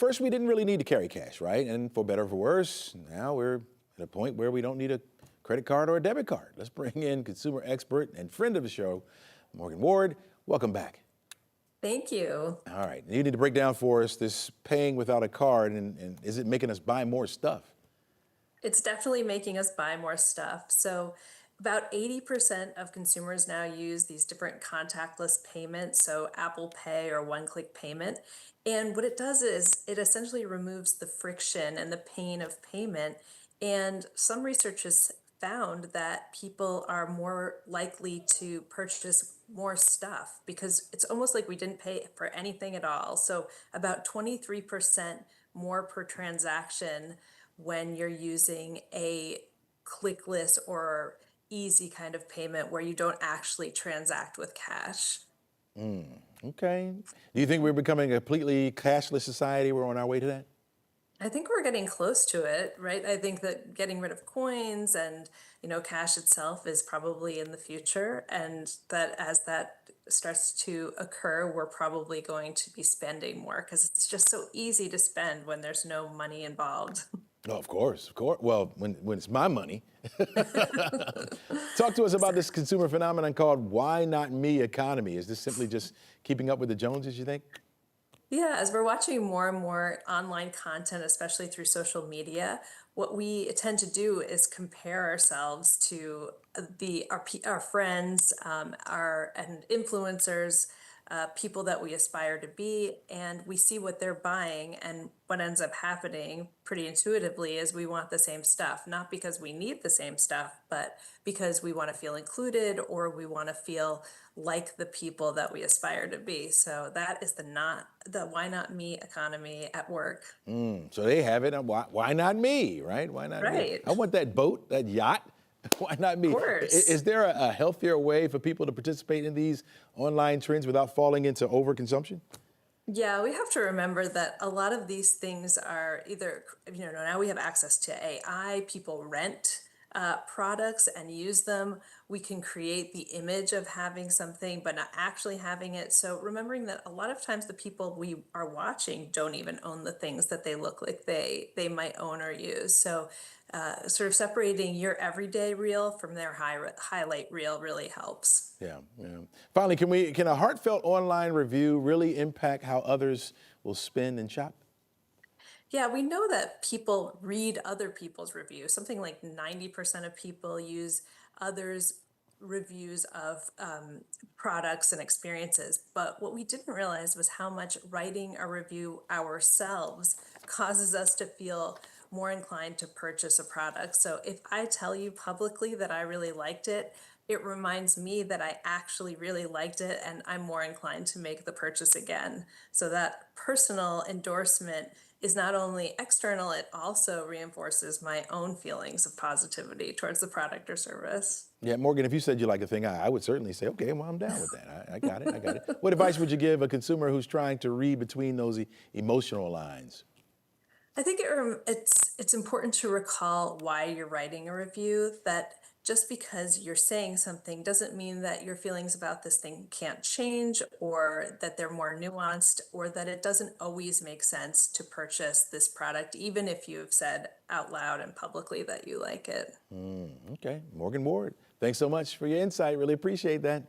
First, we didn't really need to carry cash, right? And for better or for worse, now we're at a point where we don't need a credit card or a debit card. Let's bring in consumer expert and friend of the show, Morgan Ward. Welcome back. Thank you. All right, you need to break down for us this paying without a card, and is it making us buy more stuff? It's definitely making us buy more stuff. So, about 80% of consumers now use these different contactless payments, so Apple Pay or one click payment. And what it does is it essentially removes the friction and the pain of payment. And some research has found that people are more likely to purchase more stuff because it's almost like we didn't pay for anything at all. So, about 23% more per transaction when you're using a clickless or easy kind of payment where you don't actually transact with cash. Okay. Do you think we're becoming a completely cashless society? We're on our way to that? I think we're getting close to it, right? I think that getting rid of coins and, cash itself is probably in the future, and that as that starts to occur, we're probably going to be spending more because it's just so easy to spend when there's no money involved. Oh, of course, of course. Well, when it's my money. Talk to us about this consumer phenomenon called "Why Not Me" economy. Is this simply just keeping up with the Joneses, you think? Yeah, as we're watching more and more online content, especially through social media, what we tend to do is compare ourselves to our friends, our and influencers, people that we aspire to be, and we see what they're buying. And what ends up happening pretty intuitively is we want the same stuff, not because we need the same stuff, but because we want to feel included or we want to feel like the people that we aspire to be. So that is the why not me economy at work. So they have it. Why not me, right? Why not me? Right. I want that boat, that yacht. Why not Of me? course. Is there a healthier way for people to participate in these online trends without falling into overconsumption? Yeah, we have to remember that a lot of these things are either, now we have access to AI, people rent products and use them. We can create the image of having something, but not actually having it. So remembering that a lot of times the people we are watching don't even own the things that they look like they might own or use. So sort of separating your everyday reel from their highlight reel really helps. Yeah, yeah. Finally, can a heartfelt online review really impact how others will spend and shop? Yeah, we know that people read other people's reviews. Something like 90% of people use others' reviews of products and experiences. But what we didn't realize was how much writing a review ourselves causes us to feel more inclined to purchase a product. So if I tell you publicly that I really liked it, it reminds me that I actually really liked it and I'm more inclined to make the purchase again. So that personal endorsement is not only external, it also reinforces my own feelings of positivity towards the product or service. Yeah, Morgan, if you said you like a thing, I would certainly say, okay, well, I'm down with that. I got it. I got it. What advice would you give a consumer who's trying to read between those emotional lines? I think it's important to recall why you're writing a review, that just because you're saying something doesn't mean that your feelings about this thing can't change or that they're more nuanced or that it doesn't always make sense to purchase this product, even if you've said out loud and publicly that you like it. Okay, Morgan Ward, thanks so much for your insight. Really appreciate that.